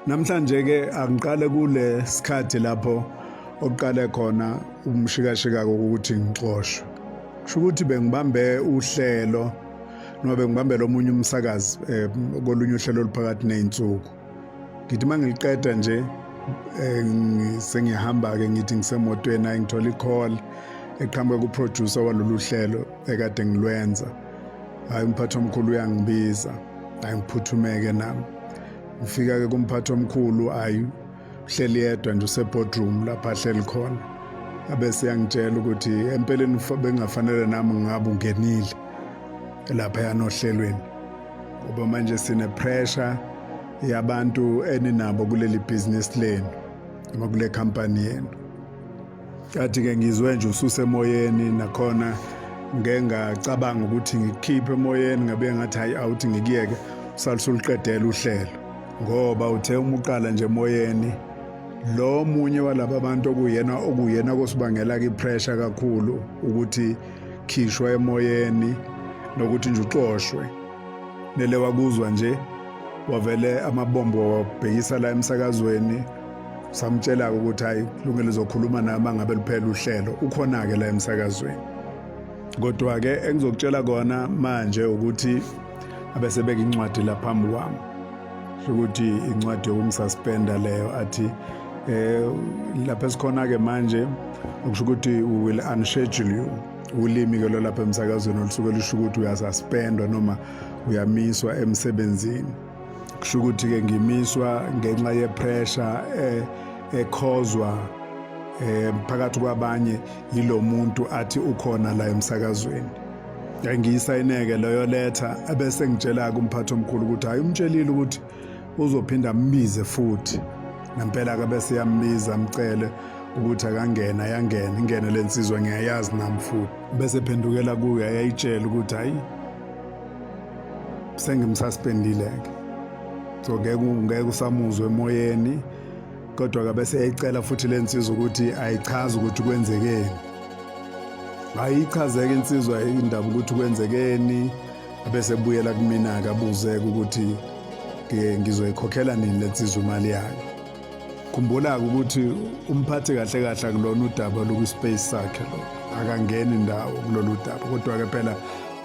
Namhlanje ke angiqale kule sikhathi lapho oqale khona umshikashika ukuthi ngixoshwe. Kusho ukuthi bengibambe uhlelo noma bengibambe lomunye umsakazi kolunye uhlelo oluphakathi nezinsuku. Ngithi mangiliqeda nje sengihamba ke ngithi ngisemotweni ngithola i-call eqhamuka ku-producer walolu hlelo ekade ngilwenza. Hayi umphathi omkhulu uyangibiza, angiphuthumeke nami. Ngifika ke kumphathi omkhulu uhleli yedwa nje useboardroom lapha ahleli khona. Abese yangitshela ukuthi empeleni bengafanele nami ngabe ungenile lapha yanohlelweni. Ngoba manje sine pressure yabantu eninabo kuleli business lenu noma kule company yenu. Kathi ke ngizwe nje ususe emoyeni nakhona ngengacabanga ukuthi ngikhiphe emoyeni ngabe ngathi hayi awuthi ngikiyeke usaliqedela uhlelo. Ngoba uthe uma uqala nje emoyeni lo munye walabo abantu okuyena kosibangela ke pressure kakhulu ukuthi khishwa emoyeni nokuthi nje uxoshwe. Nele wakuzwa nje wavele amabombo wabhekisa la emsakazweni samtshela ukuthi hayi kulungile zokhuluma nami ngabe liphela uhlelo ukhona ke la emsakazweni. Kodwa ke engizokutshela kona manje ukuthi abesebeka incwadi la phambi kwami ukuthi incwadi yokumsuspenda leyo athi lapha esikhona ke manje ukusho ukuthi we will unschedule you. Ulimi ke lo lapha emsakazweni olusuke lisho ukuthi uyasuspendwa noma uyamiswa emsebenzini. Kusho ukuthi ke ngimiswa ngenxa ye pressure ekhozwa phakathi kwabanye yilo muntu athi ukhona la emsakazweni. Ngiyisayineke leyo letter abese ngitshela kumphathi omkhulu ukuthi hayi umtshelile ukuthi uzophinda ambize futhi. Ngempela ke bese yambiza amcele ukuthi akangena ingene lensizwa ngiyayazi nami futhi. Bese phendukela kuye ayayitshela ukuthi hayi sengimsuspendile ke. So ngeke usamuzwe emoyeni kodwa ke bese eyicela futhi lensizwa ukuthi ayichaze ukuthi kwenzekeni. Ayichazeke insizwa indaba ukuthi kwenzekeni bese buyela kumina ke abuzeke ukuthi ngizoyikhokhela nini lensizwa imali yayo. Khumbula ukuthi umphathi kahle kahle kulona udaba lokuspace sakhe lo akangena indawo kulolu daba kodwa ke phela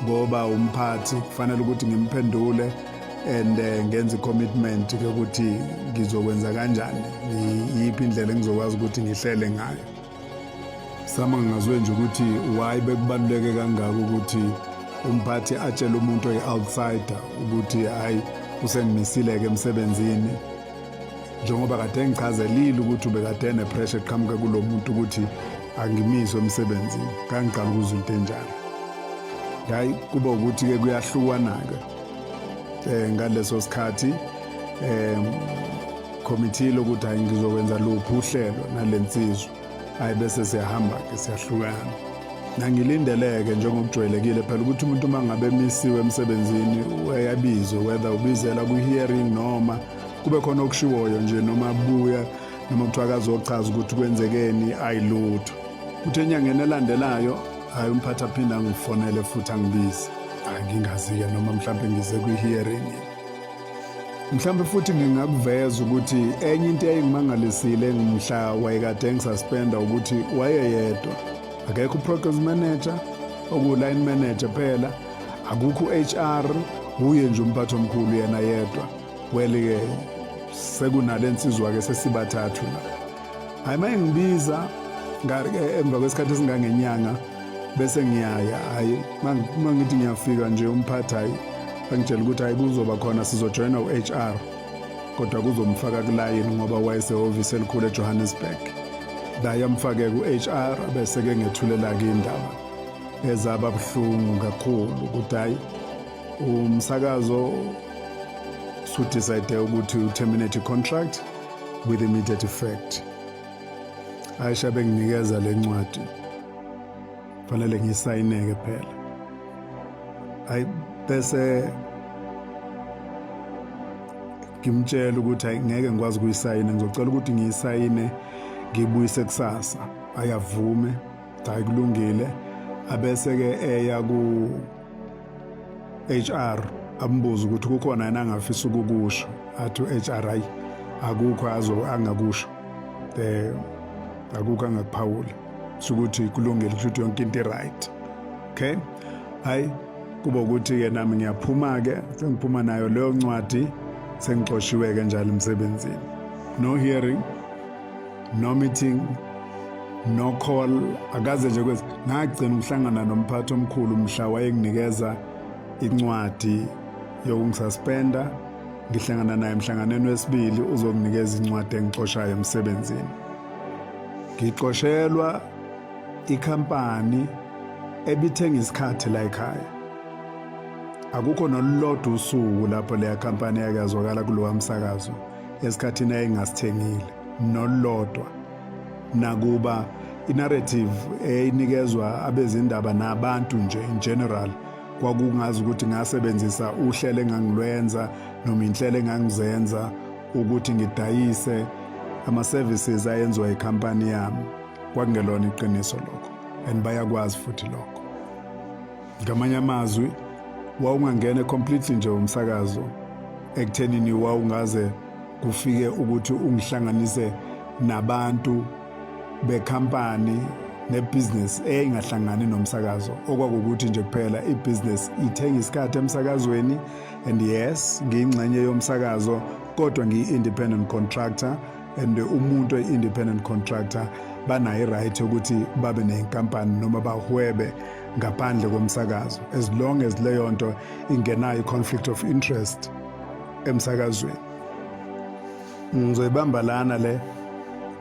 ngoba umphathi kufanele ukuthi ngimphendule and ngenze commitment ke ukuthi ngizokwenza kanjani yipi indlela engizokwazi ukuthi ngihlele ngayo. Sama ngazwe nje ukuthi why bekubaluleke kangaka ukuthi umphathi atshele umuntu oyi-outsider ukuthi hayi usengimisile ke emsebenzini njengoba kade ngichazelile ukuthi ubekade ne-pressure eqhamuka kulo muntu ukuthi angimiswe emsebenzini. Kangiqala ukuzwa into enjalo. Hayi kuba ukuthi ke kuyahlukana-ke ngaleso sikhathi committee lokuthi hayi ngizokwenza luphi uhlelo nalensizwa hayi bese siyahamba ke siyahlukana. Nangilindeleke njengokujwayelekile phela ukuthi umuntu mangabe emisiwe emsebenzini uyabizwa whether ubizela ku-hearing noma kube khona okushiwoyo nje noma abuya noma kuthiwa akazochaza ukuthi kwenzekeni ayilutho. Kuthi enyangeni elandelayo hayi umphathi aphinda angifonele futhi angibize. Ngingazi-ke noma mhlawumbe ngize kwi-hearing. Mhlawumbe futhi ngingakuveza ukuthi enye into eyayingimangalisile ngimhla wayekade ngisuspenda ukuthi wayeyedwa. Akekho u-progress manager, oku-line manager phela, akukho u-HR, uye nje umphathi omkhulu yena yedwa. Well-ke sekunale nsizwa-ke sesibathathu la. Hayi mayengibiza emva kwesikhathi esingangenyanga bese ngiyaya hayi mangithi ngiyafika nje umphathi hayi angitshela ukuthi hayi kuzoba khona sizojoyina u-HR kodwa kuzomfaka kulayini ngoba wayesehhovisi elikhulu eJohannesburg. La yamfake ku-HR bese-ke ngethulela-ke indaba ezaba buhlungu kakhulu ukuthi hayi umsakazo sudecide ukuthi u-terminate i-contract with immediate effect. Ayisha benginikeza le ncwadi fanele ngiyisayineke phela. Hayi bese ngimtshela ukuthi hayi ngeke ngikwazi ukuyisayina ngizocela ukuthi ngiyisayine ngibuyise kusasa. Ayavume hayi kulungile abese-ke eya ku HR ambuza ukuthi kukhona yena angafisa ukukusho athi u-HR hayi akukho angakusho akukho angakuphawula ukuthi kulungile ukuthi yonke into right. Okay, hayi kuba ukuthi ke nami ngiyaphuma ke sengiphuma nayo leyo ncwadi sengixoshiwe ke njalo emsebenzini. No hearing, no meeting, no call. Akaze nje kwezi ngagcina ukuhlangana nomphathi omkhulu mhla wayenginikeza incwadi yokungisaspenda. Ngihlangana naye emhlanganweni wesibili uzokunikeza incwadi engixoshayo emsebenzini. Ngixoshelwa ikhampani ebithenga isikhathi la ekhaya. Akukho nolodwa usuku lapho leya khampani yakazwakala kulowa msakazo esikhathini ayingasithengile nolodwa. Nakuba inarrative eyinikezwa abezindaba nabantu nje in general kwakungazi ukuthi ngasebenzisa uhlelo engangilwenza noma inhlelo engangizenza ukuthi ngidayise ama-services ayenziwa ikhampani yami. Kwakungelona iqiniso lokho and bayakwazi futhi lokho. Ngamanye amazwi wawungangena completely nje umsakazo ekuthenini wawungaze kufike ukuthi ungihlanganise nabantu bekhampani nebusiness engahlangani nomsakazo, okwakukuthi nje kuphela ibusiness ithenga isikhathi emsakazweni. And yes, ngiyingxenye yomsakazo kodwa ngiyi-independent contractor, and umuntu oyi-independent contractor banayo i-right ukuthi babe nenkampani noma bahwebe ngaphandle komsakazo as long as leyo nto ingenayo i-conflict of interest emsakazweni. Ngizoyibamba lana le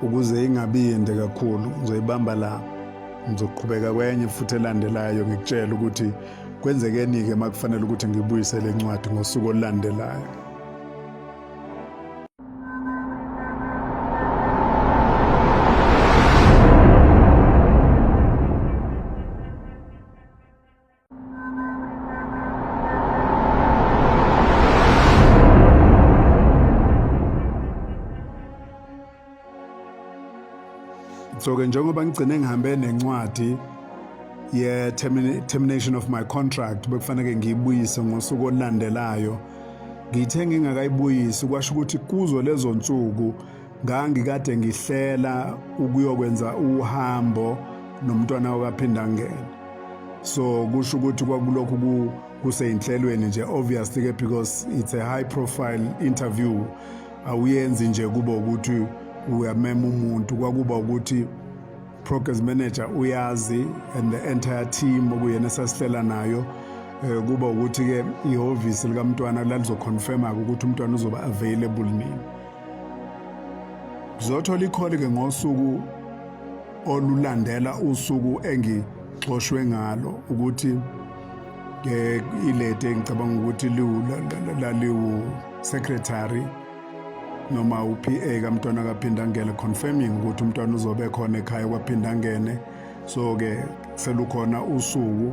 ukuze ingabinde kakhulu, ngizoyibamba la. Ngizoqhubeka kwenye futhi elandelayo ngikutshela ukuthi kwenzekeni-ke makufanele ukuthi ngibuyise le ncwadi ngosuku olulandelayo. So-ke njengoba ngigcine ngihambe nencwadi ye-termination of my contract bekufanele ngiyibuyise ngosuku olulandelayo, ngithe ngingakayibuyisi kwasho ukuthi kuzo lezo nsuku ngangikade ngihlela ukuyokwenza uhambo nomntwana wakaphinda ngene. So kusho ukuthi kwakulokhu kuseyinhlelweni nje, obviously ke because it's a high profile interview. Awuyenzi nje kuba ukuthi uyamema umuntu, kwakuba ukuthi progress manager uyazi and the entire team okuyena sasihlela nayo. Kuba ukuthi ke ihhovisi likamntwana lalizoconfirma ukuthi umntwana uzoba available nini. Ngizothola ikholi ke ngosuku olulandela usuku engixoshwe ngalo ukuthi ilete ngicabanga ukuthi liwu secretary noma uPA kamntwana kaphinda ngene confirming ukuthi umntwana uzobe khona ekhaya kwaphinda ngene. So ke selukhona usuku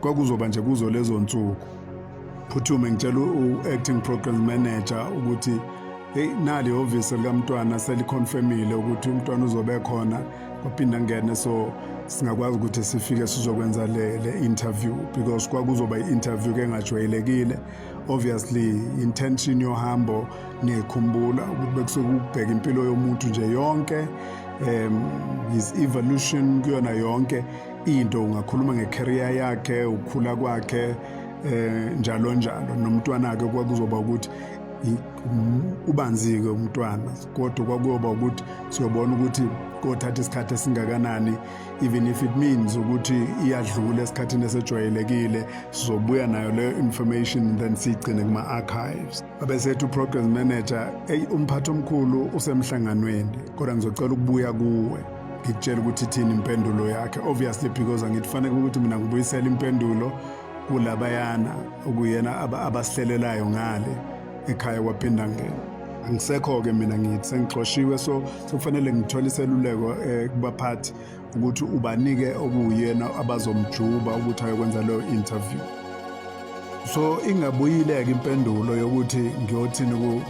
kwakuzoba nje kuzo lezo nsuku. Phuthume ngitshela u-acting program manager ukuthi hey nali office likamntwana seliconfirmile ukuthi umntwana uzobe khona kwaphinda ngene, so singakwazi ukuthi sifike sizokwenza le interview because kwakuzoba i-interview ke engajwayelekile. Obviously intention yohambo ngikhumbula ukuthi bekusukubheka impilo yomuntu nje yonke, his evolution kuyona yonke into. Ungakhuluma ngecareer yakhe, ukukhula kwakhe, njalo njalo. Nomntwana akhe kwakuzoba ukuthi ubanzike umntwana, kodwa kwakuyoba ukuthi siyobona ukuthi kothatha isikhathi esingakanani, even if it means ukuthi iyadlula esikhathini esejwayelekile. Sizobuya nayo leyo information then siyigcine kuma-archives. Abesethu program manager, umphathi omkhulu usemhlanganweni kodwa ngizocela ukubuya kuwe ngikutshela ukuthi ithini impendulo yakhe. Obviously because angikufanele ukuthi mina ngibuyisele impendulo kulabayana okuyena abasihlelelayo ngale ekhaya kwaphinda ngene. Angisekho-ke mina ngithi sengixoshiwe, so kufanele ngithole iseluleko kubaphathi ukuthi ubanike okuyena abazomjuba ukuthi ayokwenza leyo interview. So ingabuyileke impendulo yokuthi ngiyothini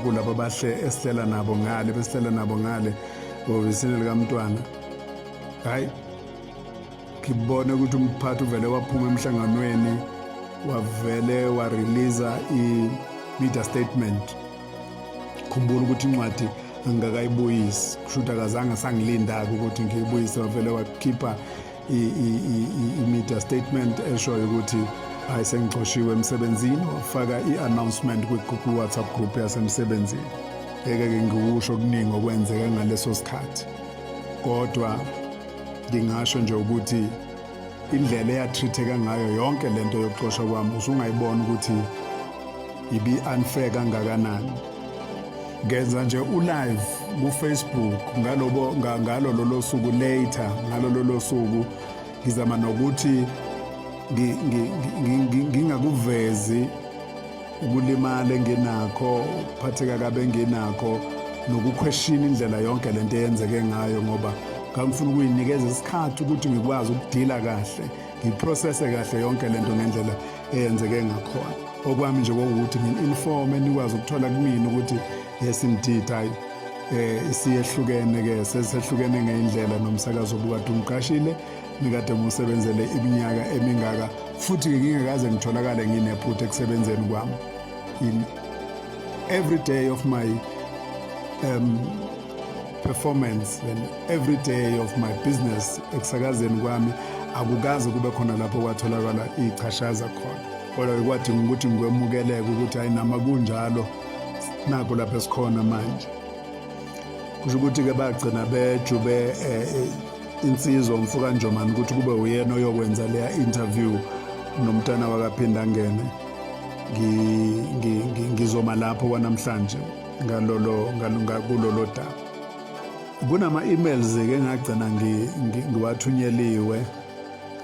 kulabo bahle esihlela nabo ngale, besihlela nabo ngale ofisini likamntwana. Hayi, ngibone ukuthi umphathi uvele waphuma emhlanganweni wavele warelease i-media statement khumbula ukuthi incwadi angikakayibuyisi kushuthi akazange sangilinda-ke ukuthi ngiyibuyise wavele wakhipha i-media statement eshoyo ukuthi hayi sengixoshiwe emsebenzini wafaka i-announcement kwi-WhatsApp group yasemsebenzini ngeke ngikusho okuningi okwenzeka ngaleso sikhathi kodwa ngingasho nje ukuthi indlela eyatreateka ngayo yonke lento yokuxoshwa kwami usungayibona ukuthi ibi-unfair kangakanani ngenza nje u-live ku-Facebook ngalo lolo suku later ngalo lolo suku ngizama nokuthi ngingakuvezi ukulimala enginakho ukuphatheka kabe enginakho nokuquestion indlela yonke lento eyenzeke ngayo ngoba ngangifuna ukuyinikeza isikhathi ukuthi ngikwazi ukudila kahle ngiprocesse kahle yonke lento ngendlela eyenzeke ngakhona okwami nje ukuthi ngi-informe nikwazi ukuthola kumina ukuthi yes indeed hayi isiyehlukene-ke sesihlukene ngeyindlela nomsakazo obukade umqashile nikade ngiwusebenzele iminyaka emingaka futhi-ke ngingakaze ngitholakale nginephutha ekusebenzeni kwami in every day of my performance and every day of my business ekusakazeni kwami akukaze kube khona lapho kwatholakala ichashaza khona kodwa kwadinga ukuthi ngikwemukeleke ukuthi hayi nama kunjalo nakho lapho esikhona manje kusho ukuthi-ke bagcina bejube insizwa umfuka Njomani ukuthi kube uyena oyokwenza leya interview nomntana wakaphinda angene ngizoma lapho kwanamhlanje kulolo daba kunama-emails-ke engagcina ngiwathunyeliwe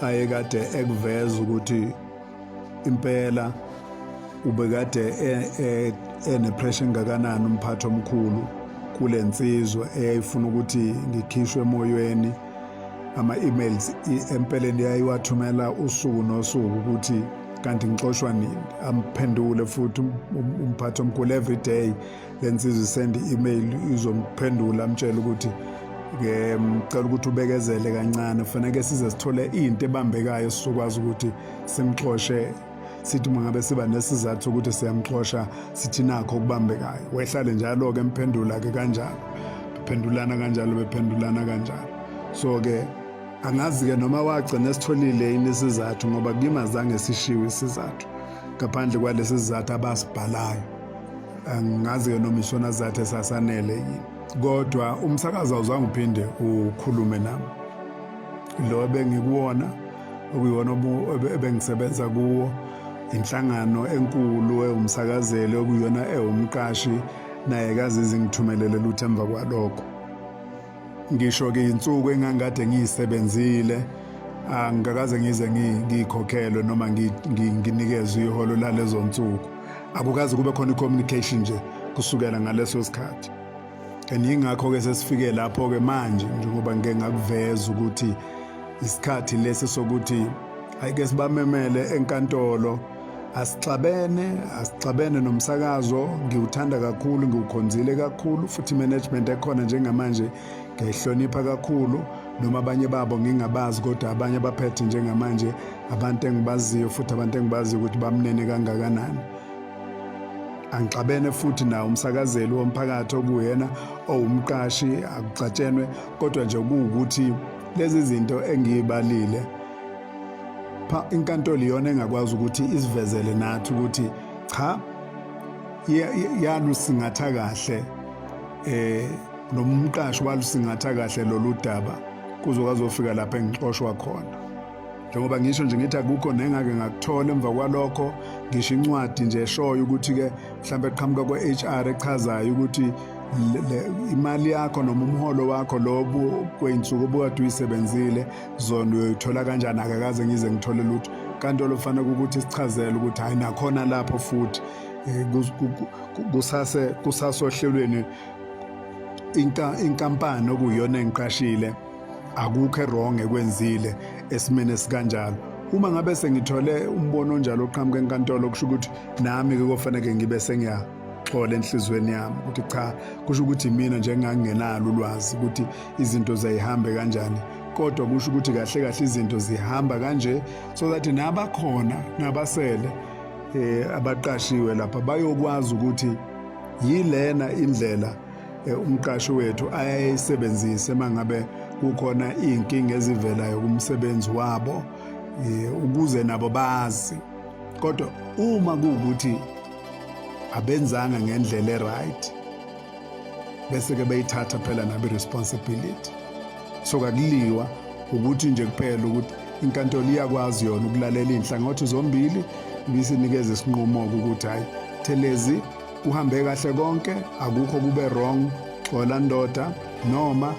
ayekade ekuveza ukuthi impela ubekade enepressure engakanani umphathi omkhulu kule nsizwa eyayifuna ukuthi ngikhishwe emoyeni ama-emails empeleni yayiwathumela usuku nosuku ukuthi kanti ngixoshwa nini amphendule futhi umphathi omkhulu every day le nsizwa isenda i-email izomphendula amtshela ukuthi ngicela ukuthi ubekezele kancane kufanele size sithole into ebambekayo sizokwazi ukuthi simxoshe sithi mangabe siba nesizathu ukuthi siyamxosha sithi nakho okubambekayo wehlale njalo-ke emphendula-ke kanjalo bephendulana kanjalo so-ke angazi-ke noma wagcina esitholile yini isizathu ngoba kimazange sishiwe isizathu ngaphandle kwalesi sizathu abasibhalayo angazi-ke noma isona sizathu esasanele yini kodwa umsakazo awuzange uphinde ukhulume nami lo ebengikuwona okuyiwona ebengisebenza kuwo inhlangano enkulu umsakazeli okuyona umqashi naye kazizi ngithumelele lutho emva kwalokho ngisho-ke insuku engangade ngiyisebenzile angikaze ngize ngiyikhokhelwe noma nginikezwe iholo lalezo nsuku akukaze kube khona i-communication nje kusukela ngaleso sikhathi and yingakho-ke sesifike lapho-ke manje njengoba ngike ngakuveza ukuthi isikhathi lesi sokuthi ayike sibamemele enkantolo asixabene nomsakazo ngiwuthanda kakhulu ngiwukhonzile kakhulu futhi management ekhona njengamanje ngiyayihlonipha kakhulu noma abanye babo ngingabazi kodwa abanye abaphethe njengamanje abantu engibaziyo futhi abantu engibaziyo ukuthi bamnene kangakanani angixabene futhi nawo umsakazeli womphakathi okuyena owumqashi akucatshenwe kodwa nje kuwukuthi lezi zinto engiyibalile inkantolo iyona engakwazi ukuthi isivezele nathi ukuthi cha yalusingatha kahle nomqashi walusingatha kahle lolu daba kuzokwazi ufika lapha engixoshwa khona njengoba ngisho nje ngithi akukho nengake ngakuthola emva kwalokho ngisho incwadi nje eshoyo ukuthi-ke mhlawumbe eqhamuka kwe-HR echazayo ukuthi imali yakho noma umholo wakho lobu kwey'nsuku obukade uyisebenzile zona uyoyithola kanjani akakaze ngize ngithole lutho kantolo kufanele ukuthi sichazele ukuthi hayi nakhona lapho futhi kusasohlelweni inkampani okuyiyona engiqashile akukho wrong ekwenzile esimene esikanjalo uma ngabe sengithole umbono onjalo oqhamuka enkantolo kusho ukuthi nami-ke kofanele ngibe sengiyaxola enhlizweni yami ukuthi cha kusho ukuthi mina nje ngangingenalo ulwazi ukuthi izinto zayihambe kanjani kodwa kusho ukuthi kahle kahle izinto zihamba kanje so that nabakhona nabasele abaqashiwe lapha bayokwazi ukuthi yilena indlela umqashi wethu ayayisebenzise mangabe kukhona inkinga ezivelayo kumsebenzi wabo ukuze nabo bazi. Kodwa uma kuwukuthi abenzanga ngendlela eright bese ke bayithatha phela nabe responsibility. So kakuliwa ukuthi nje kuphela ukuthi inkantolo iyakwazi yona ukulalela inhlangothi zombili ibisinikeza isinqumo ukuthi hayi Thelezi uhambe kahle konke, akukho kube wrong, xola ndoda, noma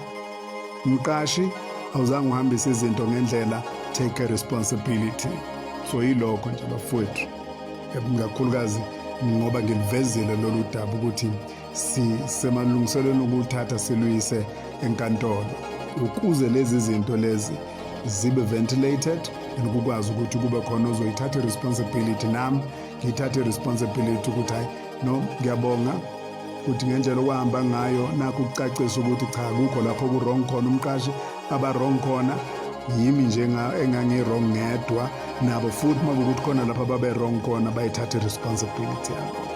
mqashi awuzange uhambise izinto ngendlela, take a responsibility. So yilokho nje bafowethu, ngakhulukazi ngoba ngilivezile lolu daba ukuthi sisemalungiselweni ukuthatha siluyise enkantolo ukuze lezi zinto lezi zibe ventilated ukukwazi ukuthi kube khona ozoyithatha responsibility. Nami ngithathe responsibility ukuthi hayi no, ngiyabonga ukuthi ngendlela okwahamba ngayo nakho ukucacisa ukuthi cha akukho lapho ku wrong khona, umqashi aba wrong khona yimi nje engangi wrong ngedwa, nabo futhi makuthi khona lapho babe wrong khona bayithathe responsibility yabo.